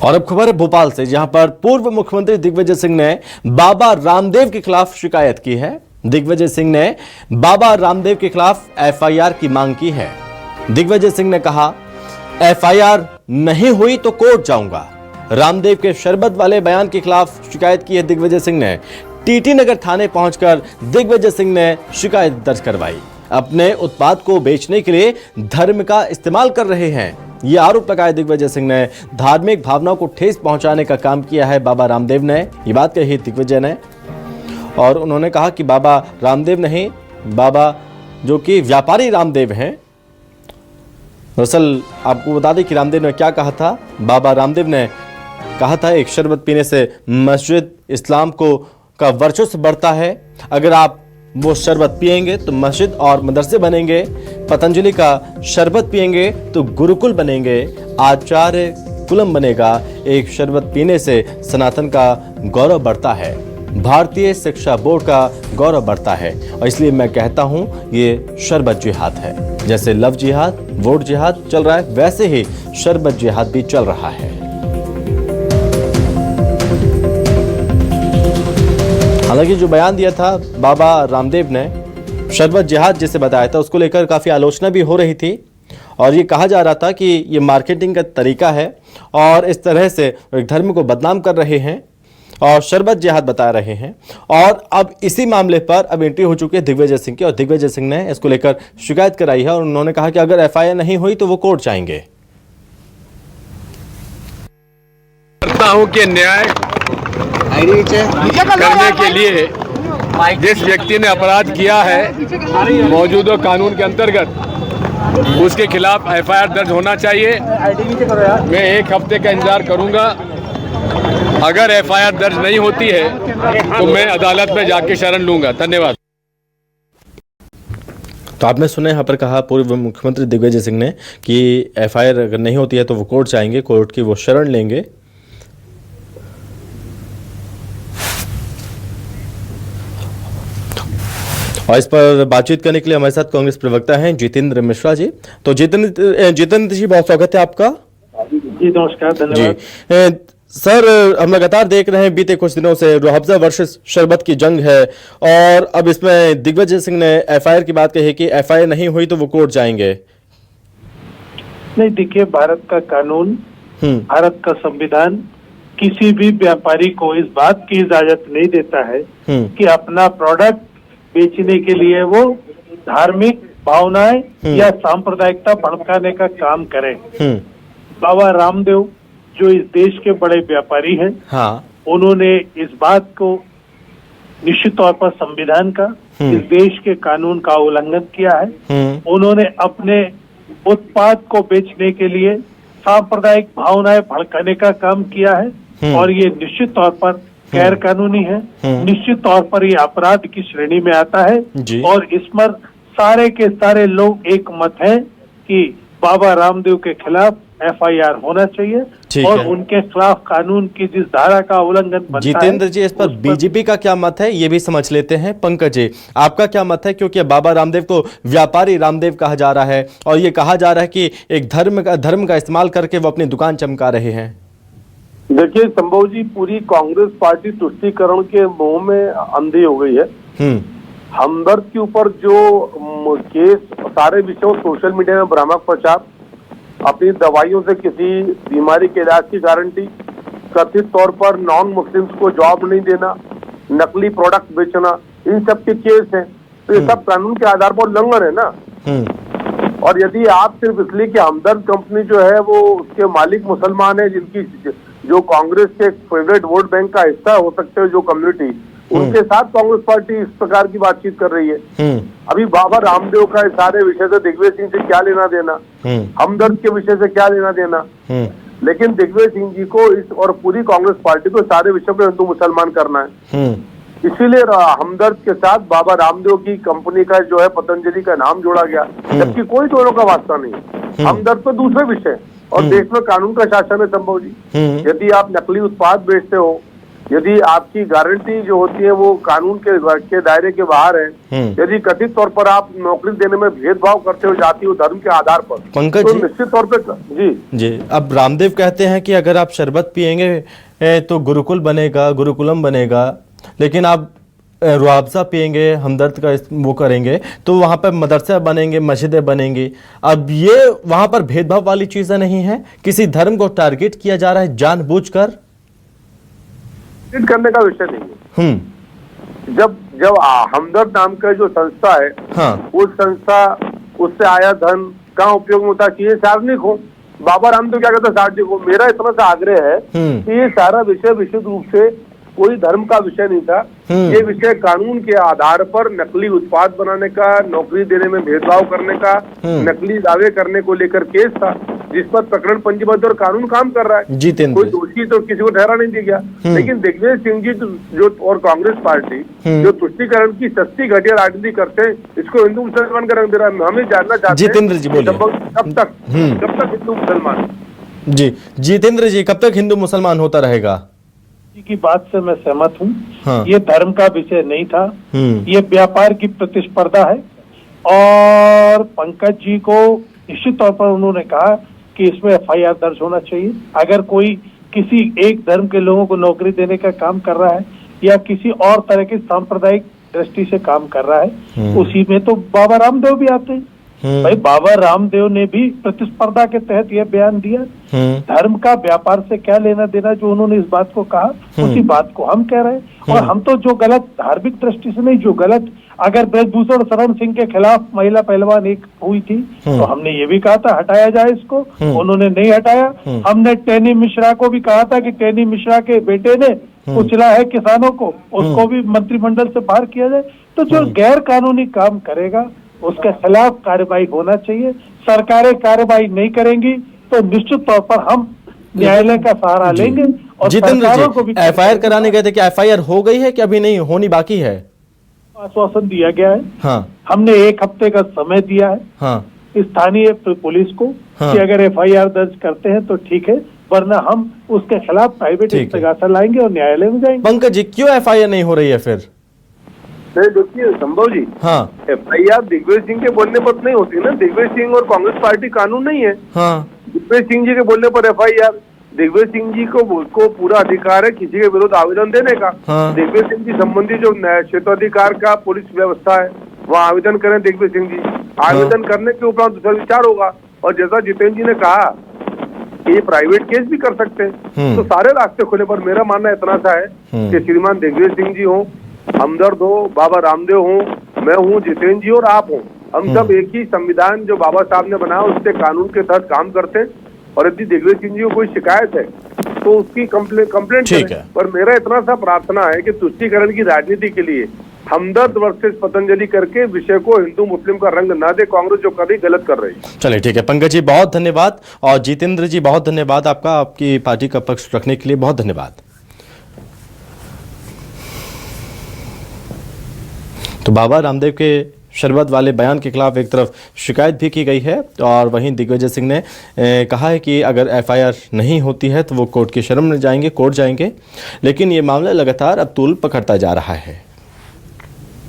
और अब खबर है भोपाल से, जहां पर पूर्व मुख्यमंत्री दिग्विजय सिंह ने बाबा रामदेव के खिलाफ शिकायत की है। दिग्विजय सिंह ने बाबा रामदेव के खिलाफ एफआईआर की मांग की है। दिग्विजय सिंह ने कहा, एफआईआर नहीं हुई तो कोर्ट जाऊंगा। रामदेव के शरबत वाले बयान के खिलाफ शिकायत की है दिग्विजय सिंह ने। टीटी नगर थाने पहुंचकर दिग्विजय सिंह ने शिकायत दर्ज करवाई। अपने उत्पाद को बेचने के लिए धर्म का इस्तेमाल कर रहे हैं, ये आरोप लगाया दिग्विजय सिंह ने। धार्मिक भावनाओं को ठेस पहुंचाने का काम किया है बाबा रामदेव ने, ये बात कही दिग्विजय ने। और उन्होंने कहा कि बाबा रामदेव नहीं, बाबा जो कि व्यापारी रामदेव हैं। दरअसल आपको बता दें कि रामदेव ने क्या कहा था। बाबा रामदेव ने कहा था, एक शरबत पीने से मस्जिद इस्लाम का वर्चस्व बढ़ता है। अगर आप वो शरबत पिएंगे तो मस्जिद और मदरसे बनेंगे। पतंजलि का शरबत पिएंगे तो गुरुकुल बनेंगे, आचार्य कुलम बनेगा। एक शरबत पीने से सनातन का गौरव बढ़ता है, भारतीय शिक्षा बोर्ड का गौरव बढ़ता है। और इसलिए मैं कहता हूं, ये शरबत जिहाद है। जैसे लव जिहाद, वोट जिहाद चल रहा है, वैसे ही शरबत जिहाद भी चल रहा है। हालांकि जो बयान दिया था बाबा रामदेव ने, शरबत जिहाद जिसे बताया था, उसको लेकर काफ़ी आलोचना भी हो रही थी। और ये कहा जा रहा था कि ये मार्केटिंग का तरीका है और इस तरह से एक धर्म को बदनाम कर रहे हैं और शरबत जिहाद बता रहे हैं। और अब इसी मामले पर अब एंट्री हो चुकी है दिग्विजय सिंह की, और दिग्विजय सिंह ने इसको लेकर शिकायत कराई है। और उन्होंने कहा कि अगर एफआईआर नहीं हुई तो वो कोर्ट जाएंगे। करता हूं कि न्याय करने के लिए जिस व्यक्ति ने अपराध किया है मौजूदा कानून के अंतर्गत, उसके खिलाफ एफआईआर दर्ज होना चाहिए। मैं एक हफ्ते का इंतजार करूंगा। अगर एफआईआर दर्ज नहीं होती है तो मैं अदालत में जाके शरण लूंगा। धन्यवाद। तो आपने सुना यहाँ पर कहा पूर्व मुख्यमंत्री दिग्विजय सिंह ने कि एफआईआर अगर नहीं होती है तो वो कोर्ट जाएंगे, कोर्ट की वो शरण लेंगे। और इस पर बातचीत करने के लिए हमारे साथ कांग्रेस प्रवक्ता हैं जितेंद्र मिश्रा जी। तो जितेंद्र जी, बहुत स्वागत है आपका। जी नमस्कार, धन्यवाद जी। सर, हम लगातार देख रहे हैं बीते कुछ दिनों से रूअफ़ज़ा वर्सेस शरबत की जंग है, और अब इसमें दिग्विजय सिंह ने एफआईआर की बात कही कि एफआईआर नहीं हुई तो वो कोर्ट जाएंगे। नहीं, देखिए, भारत का कानून, भारत का संविधान किसी भी व्यापारी को इस बात की इजाजत नहीं देता है कि अपना प्रोडक्ट बेचने के लिए वो धार्मिक भावनाएं या सांप्रदायिकता भड़काने का काम करे। बाबा रामदेव जो इस देश के बड़े व्यापारी हैं, हाँ, उन्होंने इस बात को निश्चित तौर पर संविधान का, इस देश के कानून का उल्लंघन किया है। उन्होंने अपने उत्पाद को बेचने के लिए सांप्रदायिक भावनाएं भड़काने का काम किया है, और ये निश्चित तौर पर गैर कानूनी है। निश्चित तौर पर ये अपराध की श्रेणी में आता है, और इस पर सारे के सारे लोग एक मत हैं कि बाबा रामदेव के खिलाफ एफआईआर होना चाहिए और उनके खिलाफ कानून की जिस धारा का उल्लंघन बनता है। जितेंद्र जी, इस पर बीजेपी का क्या मत है ये भी समझ लेते हैं। पंकज जी, आपका क्या मत है? क्योंकि बाबा रामदेव को व्यापारी रामदेव कहा जा रहा है और ये कहा जा रहा है कि एक धर्म का इस्तेमाल करके वो अपनी दुकान चमका रहे हैं। देखिए संभव जी, पूरी कांग्रेस पार्टी तुष्टीकरण के मोह में अंधी हो गई है। हमदर्द के ऊपर जो केस, सारे विषयों, सोशल मीडिया में भ्रामक प्रचार, अपनी दवाइयों से किसी बीमारी के इलाज की गारंटी, कथित तौर पर नॉन मुस्लिम्स को जॉब नहीं देना, नकली प्रोडक्ट बेचना, इन सब के केस हैं। तो ये सब कानून के आधार पर उल्लंघन है ना। और यदि आप सिर्फ इसलिए कि हमदर्द कंपनी जो है वो उसके मालिक मुसलमान है, जिनकी जो कांग्रेस के फेवरेट वोट बैंक का हिस्सा हो सकते हैं जो कम्युनिटी, उनके साथ कांग्रेस पार्टी इस प्रकार की बातचीत कर रही है। अभी बाबा रामदेव का इस सारे विषय से दिग्विजय सिंह से क्या लेना देना, हमदर्द के विषय से क्या लेना देना। लेकिन दिग्विजय सिंह जी को इस और पूरी कांग्रेस पार्टी को सारे विषय में हिंदू मुसलमान करना है। इसीलिए हमदर्द के साथ बाबा रामदेव की कंपनी का जो है पतंजलि का नाम जोड़ा गया, जबकि कोई दोनों का वास्ता नहीं। हमदर्द तो दूसरे विषय और देश में कानून का शासन है संभव जी। यदि आप नकली उत्पाद बेचते हो यदि आपकी गारंटी जो होती है वो कानून के दायरे के बाहर है, यदि कथित तौर पर आप नौकरी देने में भेदभाव करते हो जाति और धर्म के आधार पर, पंकज तो जी, निश्चित तौर पे जी अब रामदेव कहते हैं कि अगर आप शरबत पिएंगे तो गुरुकुल बनेगा, गुरुकुलम बनेगा, लेकिन आप रुआवजा पिएंगे, हमदर्द का वो करेंगे तो वहाँ पर मदरसा बनेंगे, मस्जिदें बनेंगी। अब ये वहाँ पर भेदभाव वाली चीज़ें नहीं है, किसी धर्म को टारगेट किया जा रहा है जानबूझकर? करने का विषय नहीं है। जब हमदर्द नाम का जो संस्था है, हाँ, उस संस्था, उससे आया धन कहाँ उपयोग में होता है, ये सार्वजनिक हो। बाबा रामदेव क्या कहते हैं, सार्वजनिक हो। मेरा इतना सा आग्रह है कि ये सारा विषय विशुद्ध रूप से कोई धर्म का विषय नहीं था। ये विषय कानून के आधार पर नकली उत्पाद बनाने का, नौकरी देने में भेदभाव करने का, नकली दावे करने को लेकर केस था, जिस पर प्रकरण पंजीबद्ध और कानून काम कर रहा है। जितेंद्र, कोई दोषी तो किसी को ठहरा नहीं दिया गया। लेकिन दिग्विजय सिंह जी जो और कांग्रेस पार्टी जो तुष्टीकरण की सस्ती घटिया राजनीति करते हैं, इसको हिंदू मुसलमान का रंग दे रहा है। हमें जानना चाहते हैं जितेंद्र जी बोलिए, कब तक हिंदू मुसलमान? जी जितेंद्र जी, कब तक हिंदू मुसलमान होता रहेगा? की बात से मैं सहमत हूँ। हाँ। ये धर्म का विषय नहीं था, ये व्यापार की प्रतिस्पर्धा है। और पंकज जी को निश्चित तौर पर उन्होंने कहा कि इसमें FIR दर्ज होना चाहिए। अगर कोई किसी एक धर्म के लोगों को नौकरी देने का काम कर रहा है या किसी और तरह की सांप्रदायिक दृष्टि से काम कर रहा है, उसी में तो बाबा रामदेव भी आते हैं। भाई बाबा रामदेव ने भी प्रतिस्पर्धा के तहत यह बयान दिया। धर्म का व्यापार से क्या लेना देना, जो उन्होंने इस बात को कहा उसी बात को हम कह रहे हैं। और हम तो जो गलत धार्मिक दृष्टि से नहीं, जो गलत, अगर ब्रजभूषण शरण सिंह के खिलाफ महिला पहलवान एक हुई थी तो हमने ये भी कहा था हटाया जाए इसको, उन्होंने नहीं हटाया। हमने टेनी मिश्रा को भी कहा था कि टेनी मिश्रा के बेटे ने कुचला है किसानों को, उसको भी मंत्रिमंडल से बाहर किया जाए। तो जो गैर कानूनी काम करेगा उसके खिलाफ कार्रवाई होना चाहिए। सरकारें कार्रवाई नहीं करेंगी तो निश्चित तौर पर हम न्यायालय का सहारा लेंगे। और जितेंद्र सरकारों को भी जी, FIR कराने गए थे, क्या FIR हो गई है कि अभी नहीं होनी बाकी है? आश्वासन दिया गया है। हाँ, हमने 1 हफ्ते का समय दिया है हाँ, स्थानीय पुलिस को कि अगर FIR दर्ज करते हैं तो ठीक है, वरना हम उसके खिलाफ प्राइवेट इस्तेगासा लाएंगे और न्यायालय में जाएंगे। पंकज जी, क्यों FIR नहीं हो रही है फिर? नहीं देखिए संभव जी, हाँ, FIR दिग्विजय सिंह के बोलने पर नहीं होती ना। दिग्विजय सिंह और कांग्रेस पार्टी कानून नहीं है। हाँ, दिग्विजय सिंह जी के बोलने पर FIR, दिग्विजय सिंह जी को पूरा अधिकार है किसी के विरुद्ध आवेदन देने का। हाँ। दिग्विजय सिंह जी संबंधी जो क्षेत्राधिकार का पुलिस व्यवस्था है वहाँ आवेदन करें दिग्विजय सिंह जी। आवेदन करने के उपरांत दूसरा विचार होगा। और जैसा जितेंद्र जी ने कहा कि ये प्राइवेट केस भी कर सकते हैं, तो सारे रास्ते खुले। पर मेरा मानना इतना सा है कि श्रीमान दिग्विजय सिंह जी हो, हमदर्द हो, बाबा रामदेव हो, मैं हूँ, जितेंद्र जी और आप हो, हम सब एक ही संविधान जो बाबा साहब ने बनाया उसके कानून के तहत काम करते हैं। और यदि दिग्विजय सिंह जी को कोई शिकायत है तो उसकी कंप्लेंट करें। पर मेरा इतना सा प्रार्थना है कि तुष्टीकरण की राजनीति के लिए हमदर्द वर्सेस पतंजलि करके विषय को हिंदू मुस्लिम का रंग ना दे कांग्रेस, जो कभी गलत कर रही है। चलिए ठीक है पंकज जी, बहुत धन्यवाद। और जितेंद्र जी बहुत धन्यवाद आपका, आपकी पार्टी का पक्ष रखने के लिए बहुत धन्यवाद। तो बाबा रामदेव के शरबत वाले बयान के खिलाफ एक तरफ शिकायत भी की गई है और वहीं दिग्विजय सिंह ने कहा है कि अगर FIR नहीं होती है तो वो कोर्ट की शरण में जाएंगे, कोर्ट जाएंगे। लेकिन ये मामला लगातार अब तूल पकड़ता जा रहा है।